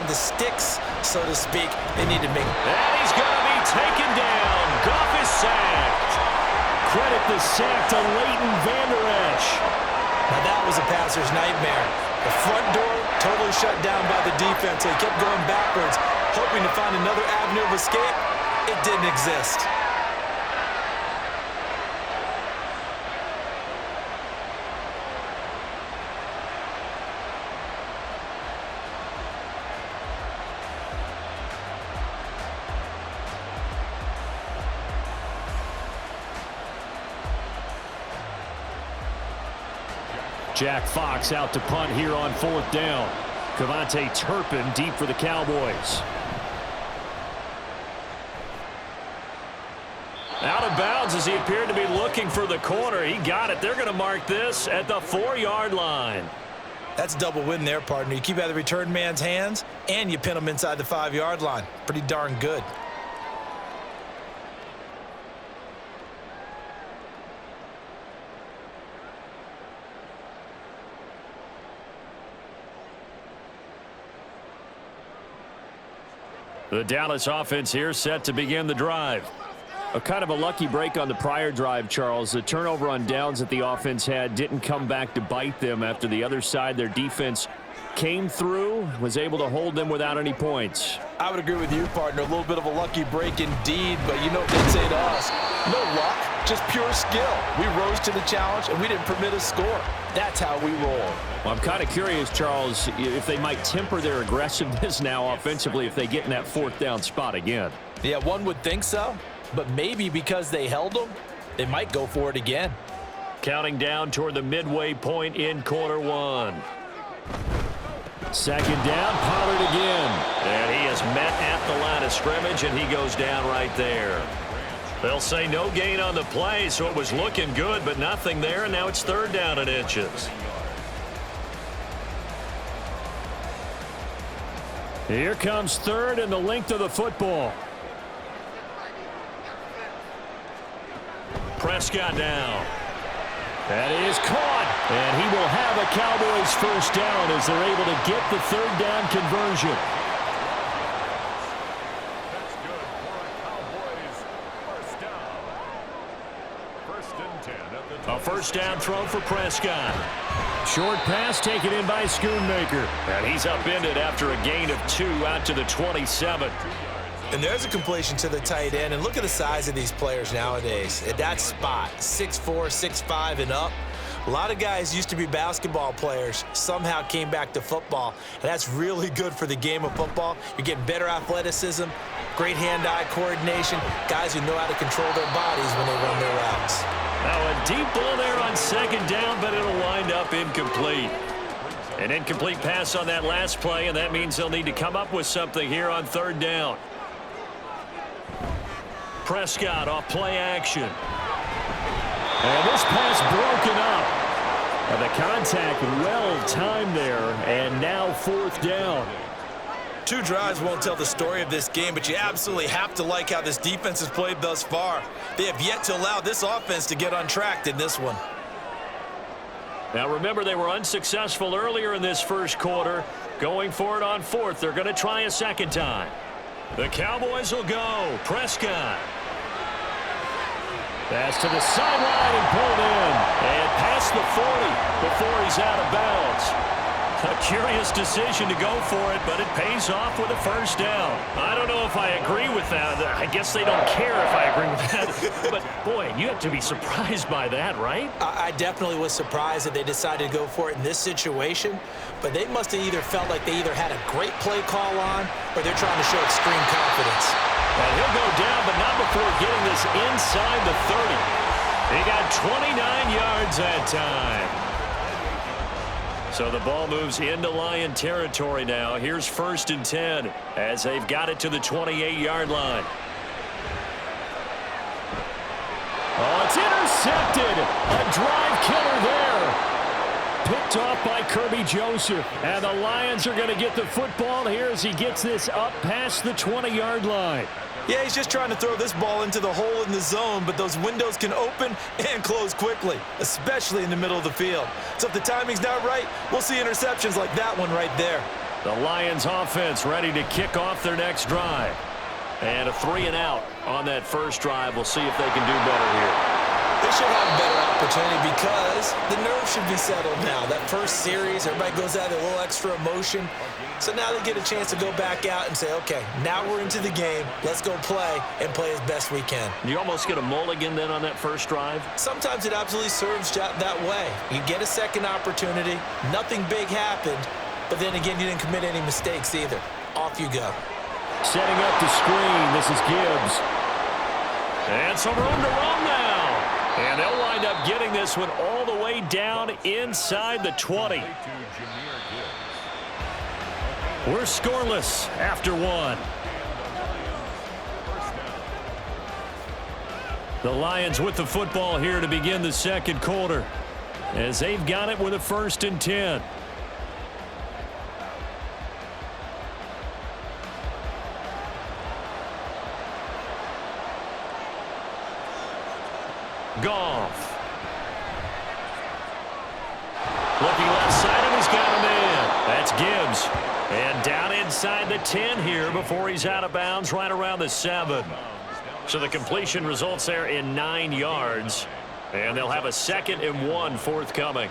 find the sticks, so to speak. They need to make. And he's going to be taken down. Goff is sacked. Credit the sack to Leighton Vander Esch. Now that was a passer's nightmare. The front door totally shut down by the defense. They kept going backwards, hoping to find another avenue of escape. It didn't exist. Jack Fox out to punt here on 4th down. Cavante Turpin deep for the Cowboys. Out of bounds as he appeared to be looking for the corner. He got it. They're going to mark this at the 4-yard line. That's a double win there, partner. You keep out of the return man's hands, and you pin him inside the 5-yard line. Pretty darn good. The Dallas offense here set to begin the drive. A kind of a lucky break on the prior drive, Charles. The turnover on downs that the offense had didn't come back to bite them after the other side. Their defense came through, was able to hold them without any points. I would agree with you, partner. A little bit of a lucky break indeed, but you know what they'd say to us. No luck, just pure skill. We rose to the challenge, and we didn't permit a score. That's how we roll. Well, I'm kind of curious, Charles, if they might temper their aggressiveness now offensively if they get in that 4th down spot again. Yeah, one would think so, but maybe because they held them, they might go for it again. Counting down toward the midway point in quarter 1. 2nd down, Pollard again. And he is met at the line of scrimmage, and he goes down right there. They'll say no gain on the play, so it was looking good, but nothing there, and now it's 3rd down and inches. Here comes 3rd and the length of the football. Prescott down. That is caught, and he will have a Cowboys 1st down as they're able to get the 3rd down conversion. A 1st down throw for Prescott. Short pass taken in by Schoonmaker. And he's upended after a gain of 2 out to the 27. And there's a completion to the tight end. And look at the size of these players nowadays. At that spot, 6'4", 6'5", and up. A lot of guys used to be basketball players, somehow came back to football. And that's really good for the game of football. You're getting better athleticism, great hand-eye coordination, guys who know how to control their bodies when they run their routes. Now a deep ball there on 2nd down, but it'll wind up incomplete. An incomplete pass on that last play, and that means they'll need to come up with something here on 3rd down. Prescott off play action. And this pass broken up. And the contact well timed there, and now 4th down. 2 drives won't tell the story of this game, but you absolutely have to like how this defense has played thus far. They have yet to allow this offense to get untracked in this one. Now remember, they were unsuccessful earlier in this 1st quarter. Going for it on 4th. They're going to try a 2nd time. The Cowboys will go. Prescott. Pass to the sideline and pulled in. And past the 40 before he's out of bounds. A curious decision to go for it, but it pays off with a 1st down. I don't know if I agree with that. I guess they don't care if I agree with that. But, boy, you have to be surprised by that, right? I definitely was surprised that they decided to go for it in this situation. But they must have either felt like they either had a great play call on or they're trying to show extreme confidence. And he'll go down, but not before getting this inside the 30. He got 29 yards that time. So the ball moves into Lion territory now. Here's 1st and 10 as they've got it to the 28-yard line. Oh, it's intercepted. A drive killer there. Picked off by Kirby Joseph. And the Lions are going to get the football here as he gets this up past the 20-yard line. Yeah, he's just trying to throw this ball into the hole in the zone, but those windows can open and close quickly, especially in the middle of the field. So if the timing's not right, we'll see interceptions like that one right there. The Lions offense ready to kick off their next drive. And a 3-and-out on that first drive. We'll see if they can do better here. They should have a better opportunity because the nerves should be settled now. That first series, everybody goes out with a little extra emotion. So now they get a chance to go back out and say, okay, now we're into the game. Let's go play and play as best we can. You almost get a mulligan then on that first drive? Sometimes it absolutely serves that way. You get a second opportunity. Nothing big happened. But then again, you didn't commit any mistakes either. Off you go. Setting up the screen. This is Gibbs. And some room to run now. And they'll wind up getting this one all the way down inside the 20. We're scoreless after one. The Lions with the football here to begin the second quarter, as they've got it with a 1st and 10. Goff. Looking left side, and he's got him in. That's Gibbs. And down inside the 10 here before he's out of bounds right around the 7. So the completion results there in 9 yards. And they'll have a 2nd and 1 forthcoming.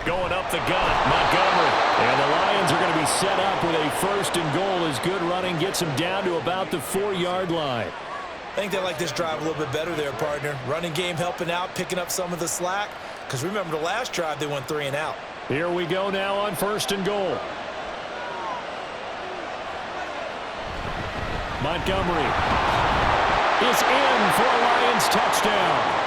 Going up the gut, Montgomery. And the Lions are going to be set up with a 1st and goal as good running gets them down to about the 4-yard line. I think they like this drive a little bit better there, partner. Running game helping out, picking up some of the slack. Because remember, the last drive, they went 3-and-out. Here we go now on 1st and goal. Montgomery is in for a Lions touchdown.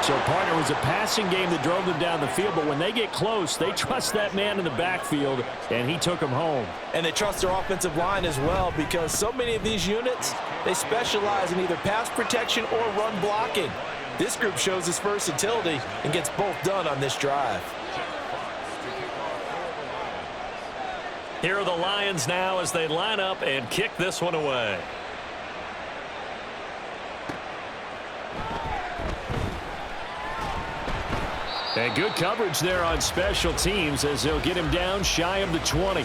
So, partner, it was a passing game that drove them down the field, but when they get close, they trust that man in the backfield, and he took them home. And they trust their offensive line as well, because so many of these units, they specialize in either pass protection or run blocking. This group shows its versatility and gets both done on this drive. Here are the Lions now as they line up and kick this one away. And good coverage there on special teams as they'll get him down shy of the 20.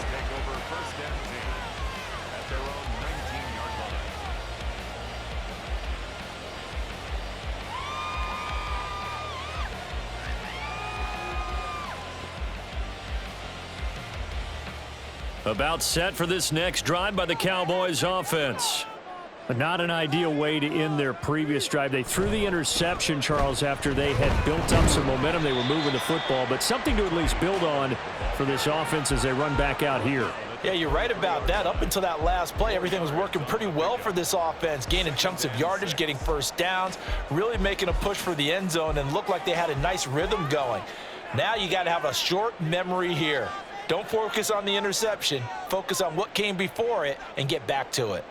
About set for this next drive by the Cowboys offense. But not an ideal way to end their previous drive. They threw the interception, Charles, after they had built up some momentum. They were moving the football, but something to at least build on for this offense as they run back out here. Yeah, you're right about that. Up until that last play, everything was working pretty well for this offense, gaining chunks of yardage, getting first downs, really making a push for the end zone, and looked like they had a nice rhythm going. Now you got to have a short memory here. Don't focus on the interception. Focus on what came before it and get back to it.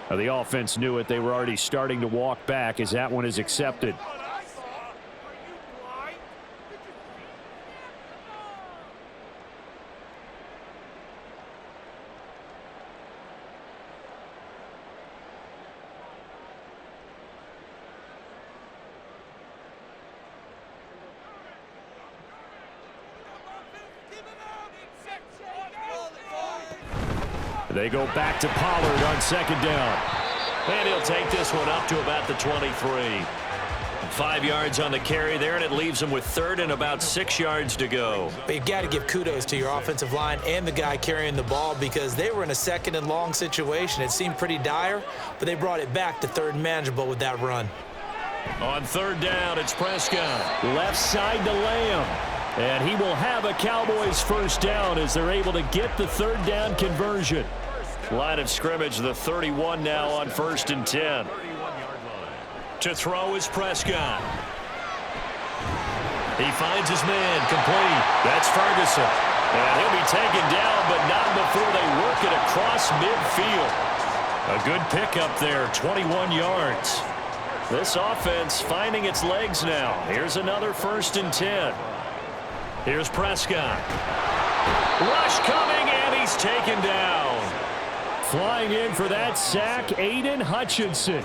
The offense knew it. They were already starting to walk back as that one is accepted. They go back to Pollard on 2nd down. And he'll take this one up to about the 23. 5 yards on the carry there, and it leaves him with 3rd and about 6 yards to go. But you've got to give kudos to your offensive line and the guy carrying the ball because they were in a 2nd and long situation. It seemed pretty dire, but they brought it back to 3rd and manageable with that run. On 3rd down, it's Prescott. Left side to Lamb. And he will have a Cowboys 1st down as they're able to get the 3rd down conversion. Line of scrimmage, the 31 now on 1st and 10. To throw is Prescott. He finds his man, complete. That's Ferguson. And he'll be taken down, but not before they work it across midfield. A good pickup there, 21 yards. This offense finding its legs now. Here's another 1st and 10. Here's Prescott. Rush coming, and he's taken down. Flying in for that sack, Aiden Hutchinson.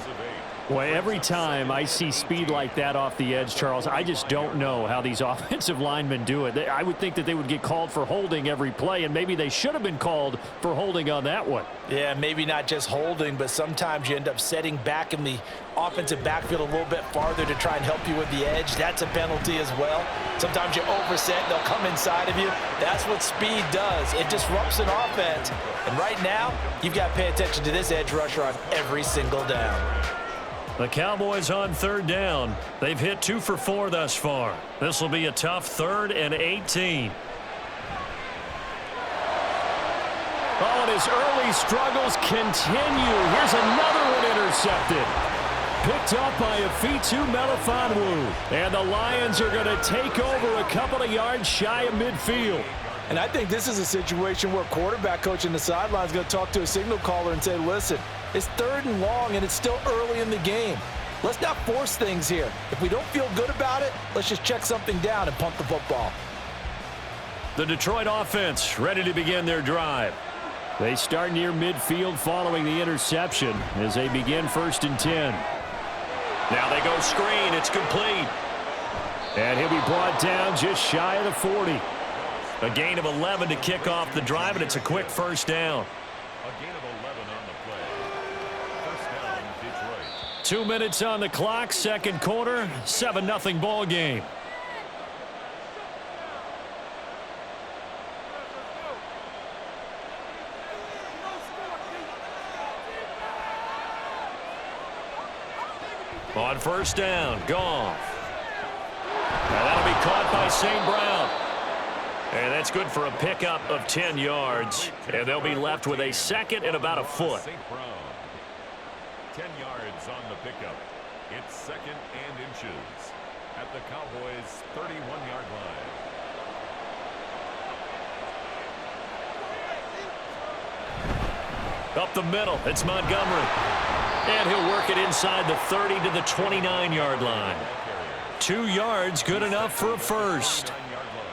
Boy, every time I see speed like that off the edge, Charles, I just don't know how these offensive linemen do it. I would think that they would get called for holding every play, and maybe they should have been called for holding on that one. Yeah, maybe not just holding, but sometimes you end up setting back in the offensive backfield a little bit farther to try and help you with the edge. That's a penalty as well. Sometimes you overset, they'll come inside of you. That's what speed does. It disrupts an offense. And right now, you've got to pay attention to this edge rusher on every single down. The Cowboys on third down. They've hit 2 for 4 thus far. This will be a tough 3rd and 18. Oh, and his early struggles continue. Here's another one intercepted. Picked up by Afitu Melifonwu. And the Lions are going to take over a couple of yards shy of midfield. And I think this is a situation where quarterback coach in the sideline is going to talk to a signal caller and say, listen, it's 3rd and long, and it's still early in the game. Let's not force things here. If we don't feel good about it, let's just check something down and punt the football. The Detroit offense ready to begin their drive. They start near midfield following the interception as they begin 1st and 10. Now they go screen. It's complete. And he'll be brought down just shy of the 40. A gain of 11 to kick off the drive, and it's a quick 1st down. A gain of 11 on the play. 1st down, Detroit. 2 minutes on the clock, 2nd quarter, 7-0 ball game. On 1st down, Goff. Now that'll be caught by St. Brown. And that's good for a pickup of 10 yards. And they'll be left with a 2nd and about a foot. St. Brown. 10 yards on the pickup. It's 2nd and inches at the Cowboys' 31-yard line. Up the middle, it's Montgomery. And he'll work it inside the 30 to the 29-yard line. 2 yards, good enough for a first.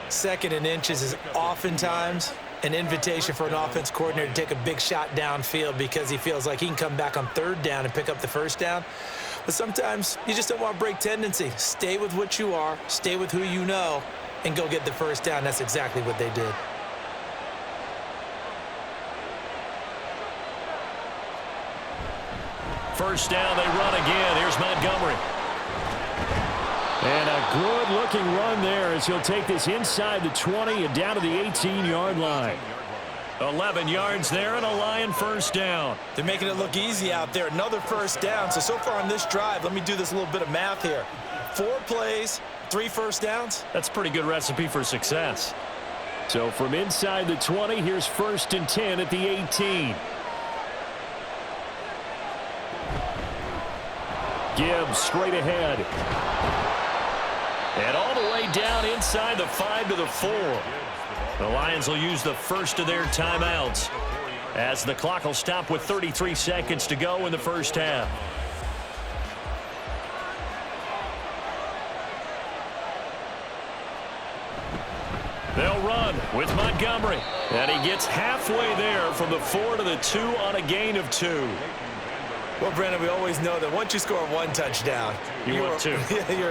2nd and inches is oftentimes an invitation for an offense coordinator to take a big shot downfield because he feels like he can come back on 3rd down and pick up the 1st down. But sometimes you just don't want to break tendency. Stay with what you are, stay with who you know, and go get the 1st down. That's exactly what they did. First down, they run again. Here's Montgomery. And a good-looking run there as he'll take this inside the 20 and down to the 18-yard line. 11 yards there and a Lion 1st down. They're making it look easy out there. Another 1st down. So far on this drive, let me do this little bit of math here. 4 plays, 3 1st downs. That's a pretty good recipe for success. So from inside the 20, here's 1st and 10 at the 18. Gibbs straight ahead. And all the way down inside the 5 to the 4. The Lions will use the first of their timeouts as the clock will stop with 33 seconds to go in the 1st half. They'll run with Montgomery. And he gets halfway there from the 4 to the 2 on a gain of 2. Well, Brandon, we always know that once you score 1 touchdown, you're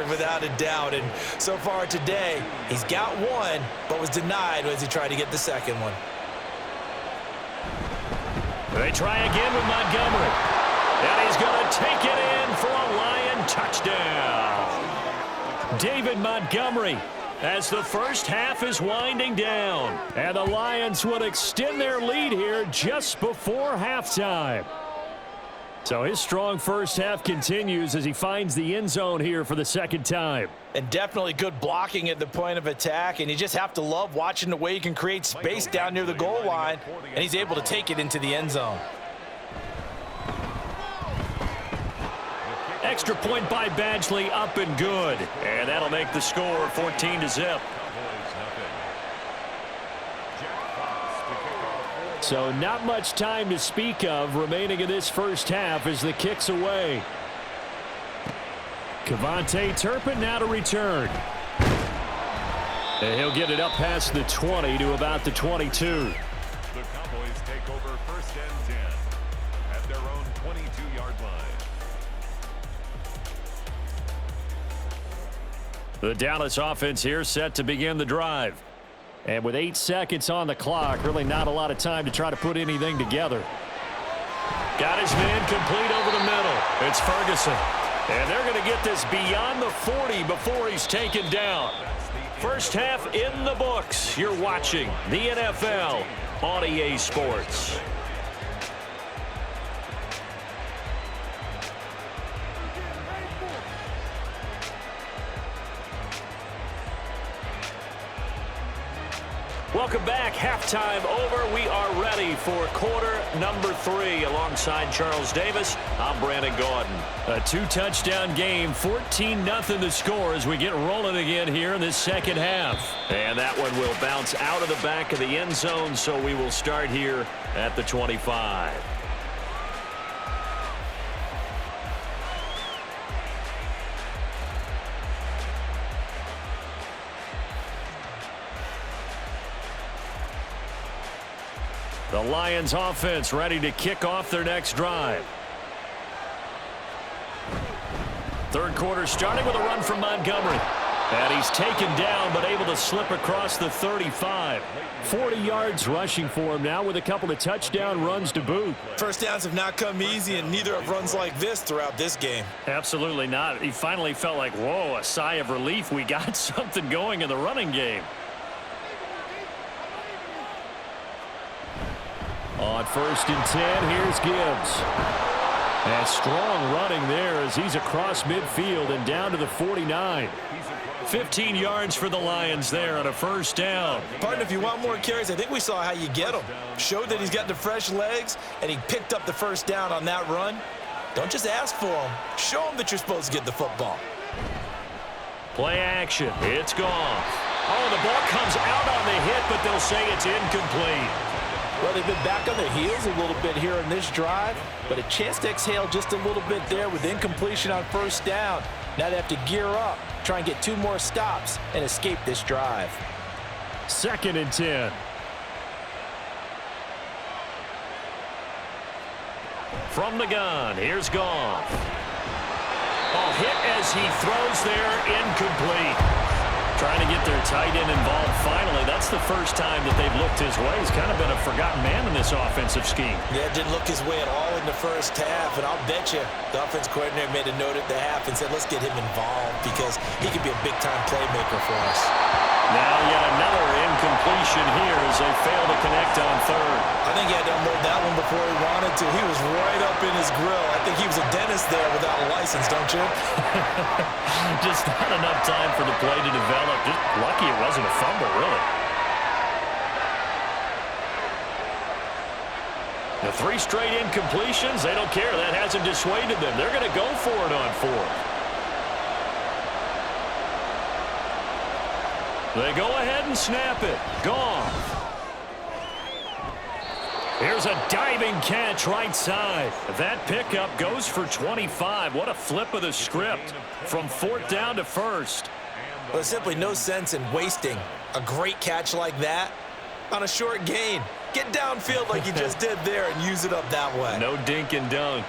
without a doubt. And so far today, he's got 1, but was denied as he tried to get the 2nd one. They try again with Montgomery. And he's going to take it in for a Lion touchdown. David Montgomery as the 1st half is winding down. And the Lions will extend their lead here just before halftime. So his strong 1st half continues as he finds the end zone here for the 2nd time. And definitely good blocking at the point of attack. And you just have to love watching the way he can create space down near the goal line. And he's able to take it into the end zone. Extra point by Badgley, up and good. And that'll make the score 14-0. So not much time to speak of remaining in this 1st half as the kick's away. Kevontae Turpin now to return. And he'll get it up past the 20 to about the 22. The Cowboys take over 1st and 10 at their own 22-yard line. The Dallas offense here set to begin the drive. And with 8 seconds on the clock, really not a lot of time to try to put anything together. Got his man complete over the middle. It's Ferguson. And they're going to get this beyond the 40 before he's taken down. First half in the books. You're watching the NFL on EA Sports. Welcome back. Halftime over. We are ready for quarter number 3. Alongside Charles Davis, I'm Brandon Gordon. A 2-touchdown game, 14-0 the score as we get rolling again here in this second half. And that one will bounce out of the back of the end zone, so we will start here at the 25. The Lions offense ready to kick off their next drive. Third quarter starting with a run from Montgomery. And he's taken down but able to slip across the 35. 40 yards rushing for him now with a couple of touchdown runs to boot. First downs have not come easy, and neither have runs like this throughout this game. Absolutely not. He finally felt like, whoa, a sigh of relief. We got something going in the running game. On 1st and 10, here's Gibbs. And strong running there as he's across midfield and down to the 49. 15 yards for the Lions there on a first down. Partner, if you want more carries, I think we saw how you get them. Showed that he's got the fresh legs, and he picked up the first down on that run. Don't just ask for them. Show them that you're supposed to get the football. Play action. It's gone. Oh, the ball comes out on the hit, but they'll say it's incomplete. Well, they've been back on their heels a little bit here in this drive, but a chance to exhale just a little bit there with incompletion on first down. Now they have to gear up, try and get 2 more stops, and escape this drive. 2nd and 10. From the gun, here's Goff. Oh, hit as he throws there, incomplete. Trying to get their tight end involved finally. That's the first time that they've looked his way. He's kind of been a forgotten man in this offensive scheme. Yeah, didn't look his way at all in the first half, and I'll bet you the offense coordinator made a note at the half and said, let's get him involved because he could be a big-time playmaker for us. Now yet another incompletion here as they fail to connect on 3rd. I think he had to unload that one before he wanted to. He was right up in his grill. I think he was a dentist there without a license, don't you? Just not enough time for the play to develop. Just lucky it wasn't a fumble, really. The 3 straight incompletions, they don't care. That hasn't dissuaded them. They're going to go for it on 4th. They go ahead and snap it. Gone. Here's a diving catch right side. That pickup goes for 25. What a flip of the script from 4th down to 1st. Well, there's simply no sense in wasting a great catch like that on a short gain. Get downfield like you just did there and use it up that way. No dink and dunk.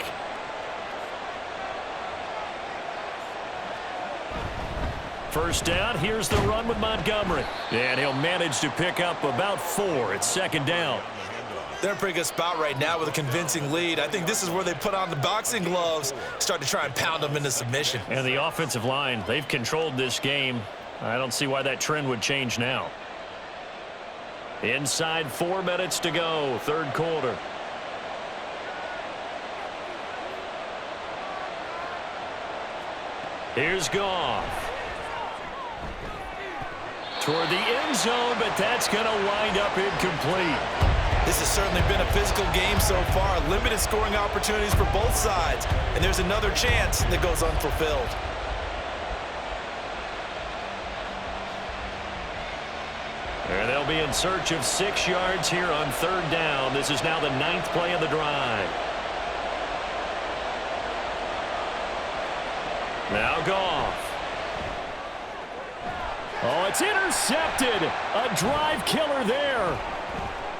First down, here's the run with Montgomery. And he'll manage to pick up about 4. It's 2nd down. They're in a pretty good spot right now with a convincing lead. I think this is where they put on the boxing gloves, start to try and pound them into submission. And the offensive line, they've controlled this game. I don't see why that trend would change now. Inside 4 minutes to go, 3rd quarter. Here's Goff. Toward the end zone, but that's going to wind up incomplete. This has certainly been a physical game so far. Limited scoring opportunities for both sides. And there's another chance that goes unfulfilled. And they'll be in search of 6 yards here on 3rd down. This is now the 9th play of the drive. Now Goff. Oh, it's intercepted. A drive killer there.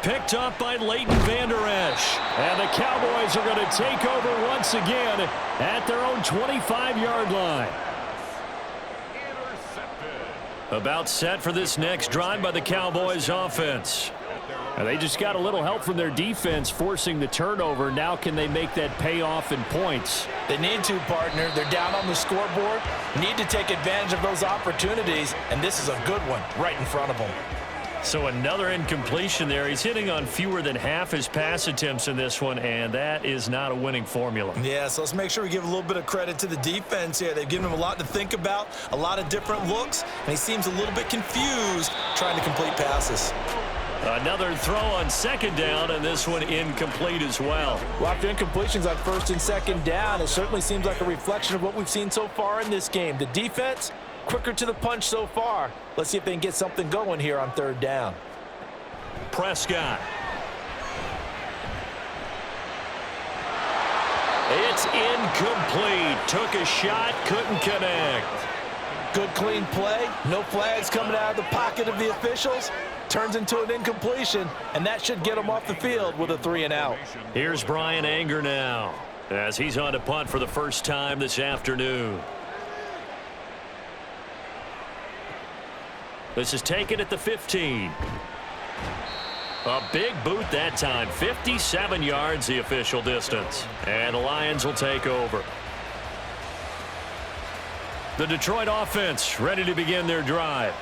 Picked up by Leighton Vander Esch. And the Cowboys are going to take over once again at their own 25-yard line. About set for this next drive by the Cowboys offense. And they just got a little help from their defense forcing the turnover. Now can they make that pay off in points? They need to, partner. They're down on the scoreboard. Need to take advantage of those opportunities, and this is a good one right in front of them. So another incompletion there. He's hitting on fewer than half his pass attempts in this one, and that is not a winning formula. Yeah, so let's make sure we give a little bit of credit to the defense here. They've given him a lot to think about, a lot of different looks, and he seems a little bit confused trying to complete passes. Another throw on second down, and this one incomplete as well. Well, after incompletions on first and second down, it certainly seems like a reflection of what we've seen so far in this game. The defense, quicker to the punch so far. Let's see if they can get something going here on third down. Prescott. It's incomplete. Took a shot, couldn't connect. Good clean play. No flags coming out of the pocket of the officials. Turns into an incompletion, and that should get him off the field with a 3-and-out. Here's Brian Anger now as he's on to punt for the first time this afternoon. This is taken at the 15. A big boot that time. 57 yards the official distance. And the Lions will take over. The Detroit offense ready to begin their drive.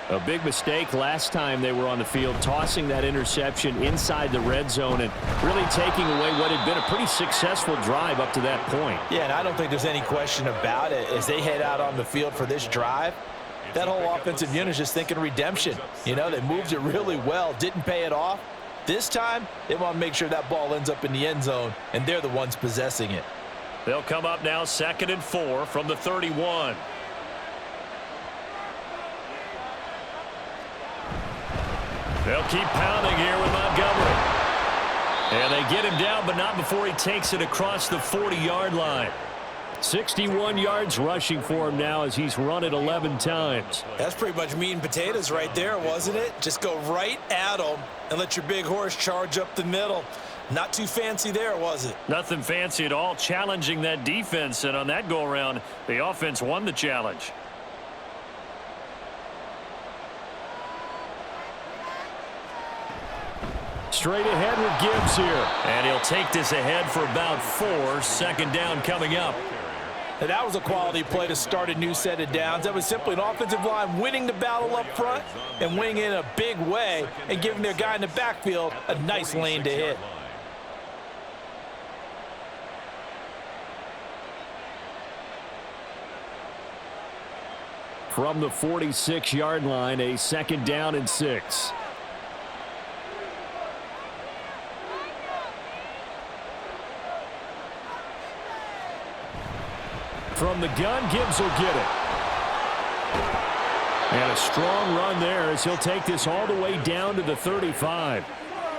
A big mistake last time they were on the field, tossing that interception inside the red zone and really taking away what had been a pretty successful drive up to that point. Yeah, and I don't think there's any question about it. As they head out on the field for this drive, that whole offensive unit is just thinking redemption. You know, they moved it really well, didn't pay it off. This time, they want to make sure that ball ends up in the end zone, and they're the ones possessing it. They'll come up now 2nd and 4 from the 31. They'll keep pounding here with Montgomery. And they get him down, but not before he takes it across the 40-yard line. 61 yards rushing for him now as he's run it 11 times. That's pretty much meat and potatoes right there, wasn't it? Just go right at him and let your big horse charge up the middle. Not too fancy there, was it? Nothing fancy at all, challenging that defense. And on that go-around, the offense won the challenge. Straight ahead with Gibbs here. And he'll take this ahead for about 4. 2nd down coming up. And that was a quality play to start a new set of downs. That was simply an offensive line winning the battle up front and winning it in a big way and giving their guy in the backfield a nice lane to hit. From the 46-yard line, a 2nd down and 6. From the gun, Gibbs will get it. And a strong run there as he'll take this all the way down to the 35.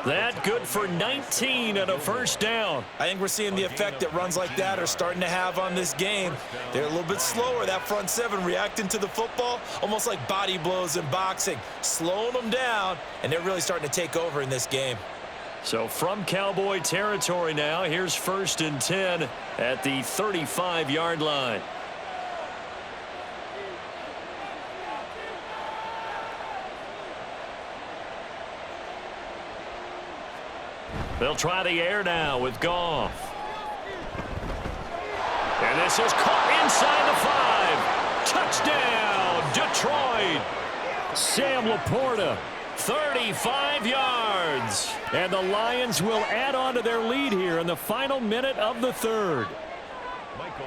That good for 19 and a 1st down. I think we're seeing the effect that runs like that are starting to have on this game. They're a little bit slower, that front 7, reacting to the football, almost like body blows in boxing, slowing them down, and they're really starting to take over in this game. So from Cowboy territory now, here's 1st and 10 at the 35-yard line. They'll try the air now with Goff. And this is caught inside the 5. Touchdown, Detroit. Sam Laporta. 35 yards. And the Lions will add on to their lead here in the final minute of the 3rd.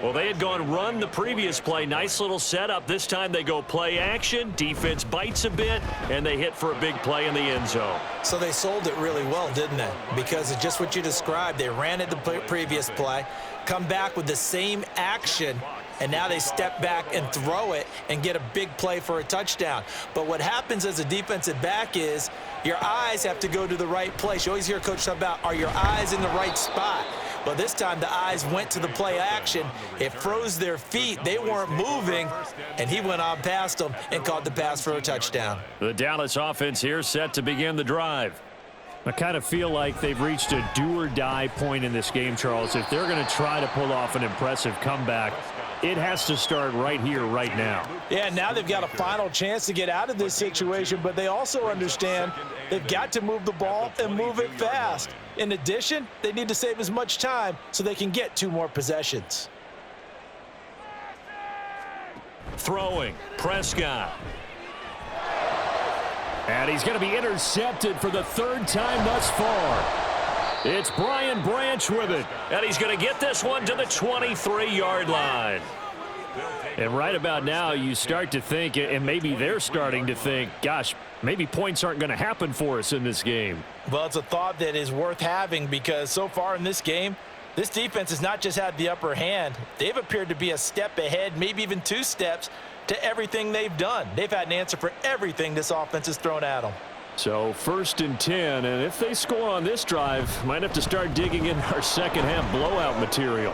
Well, they had gone run the previous play. Nice little setup. This time they go play action. Defense bites a bit, and they hit for a big play in the end zone. So they sold it really well, didn't they? Because it's just what you described. They ran it the previous play, come back with the same action, and now they step back and throw it and get a big play for a touchdown. But what happens as a defensive back is your eyes have to go to the right place. You always hear Coach talk about, are your eyes in the right spot? But this time the eyes went to the play action. It froze their feet. They weren't moving, and he went on past them and caught the pass for a touchdown. The Dallas offense here set to begin the drive. I kind of feel like they've reached a do-or-die point in this game, Charles. If they're going to try to pull off an impressive comeback, it has to start right here, right now. Yeah, now they've got a final chance to get out of this situation, but they also understand they've got to move the ball and move it fast. In addition, they need to save as much time so they can get 2 more possessions. Throwing, Prescott. And he's going to be intercepted for the 3rd time thus far. It's Brian Branch with it. And he's going to get this one to the 23-yard line. And right about now, you start to think, and maybe they're starting to think, gosh, maybe points aren't going to happen for us in this game. Well, it's a thought that is worth having because so far in this game, this defense has not just had the upper hand. They've appeared to be a step ahead, maybe even 2 steps, to everything they've done. They've had an answer for everything this offense has thrown at them. So 1st and 10, and if they score on this drive, might have to start digging in our second half blowout material.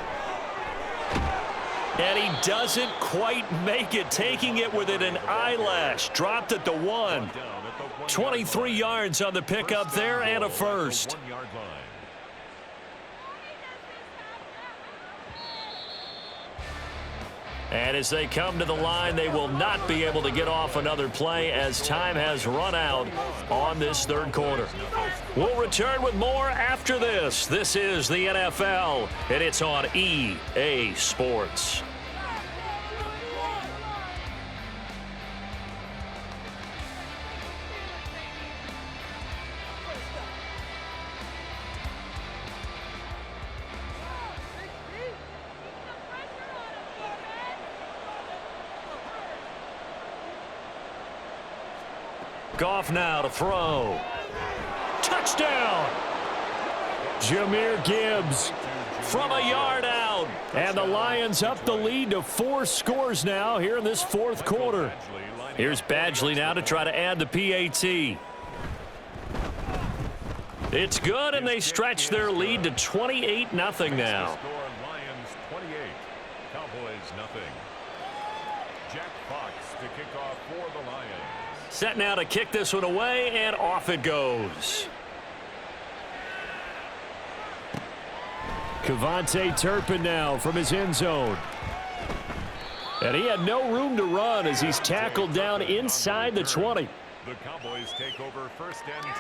And he doesn't quite make it, taking it within an eyelash. Dropped at the 1. 23 yards on the pickup there and a first. And as they come to the line, they will not be able to get off another play as time has run out on this 3rd quarter. We'll return with more after this. This is the NFL, and it's on EA Sports. Goff now to throw. Touchdown! Jahmyr Gibbs from a yard out. And the Lions up the lead to 4 scores now here in this 4th quarter. Here's Badgley now to try to add the PAT. It's good, and they stretch their lead to 28-0 now. Lions 28, Cowboys nothing. Jack Fox to kick off for the Lions. Set now to kick this one away, and off it goes. Kevontae Turpin now from his end zone. And he had no room to run as he's tackled down inside the 20. The Cowboys take over 1st and 10.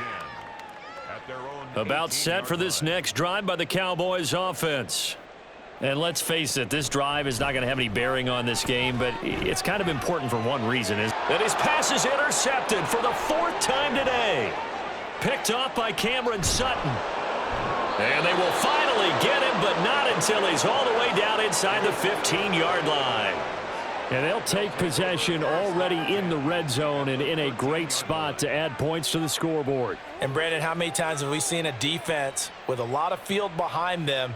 At their own About set for this next drive by the Cowboys offense. And let's face it, this drive is not going to have any bearing on this game, but it's kind of important for one reason. Is that his pass is intercepted for the 4th time today. Picked off by Cameron Sutton. And they will finally get him, but not until he's all the way down inside the 15-yard line. And they'll take possession already in the red zone and in a great spot to add points to the scoreboard. And, Brandon, how many times have we seen a defense with a lot of field behind them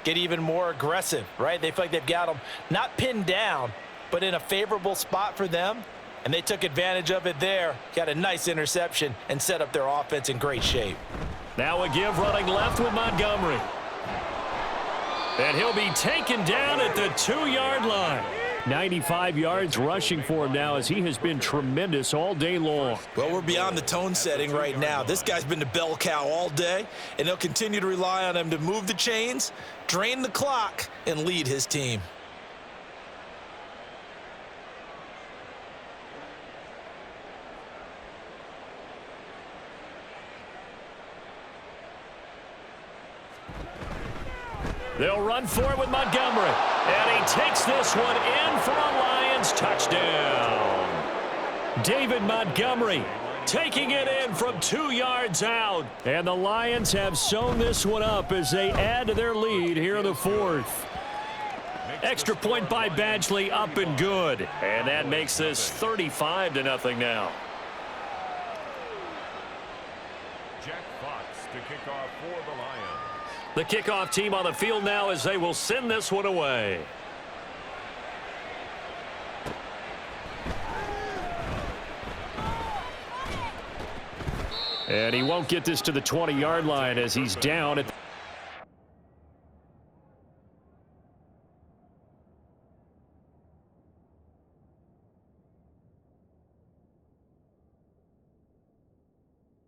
get even more aggressive, right? They feel like they've got them not pinned down, but in a favorable spot for them, and they took advantage of it there. Got a nice interception and set up their offense in great shape. Now a give running left with Montgomery. And he'll be taken down at the 2-yard line. 95 yards rushing for him now as he has been tremendous all day long. Well, we're beyond the tone setting right now. This guy's been the bell cow all day, and they'll continue to rely on him to move the chains, drain the clock, and lead his team. They'll run for it with Montgomery. And he takes this one in for a Lions touchdown. David Montgomery taking it in from 2 yards out. And the Lions have sewn this one up as they add to their lead here in the 4th. Extra point by Badgley, up and good. And that makes this 35-0 now. Jack Fox to kick off for the Lions. The kickoff team on the field now as they will send this one away. And he won't get this to the 20-yard line as he's down at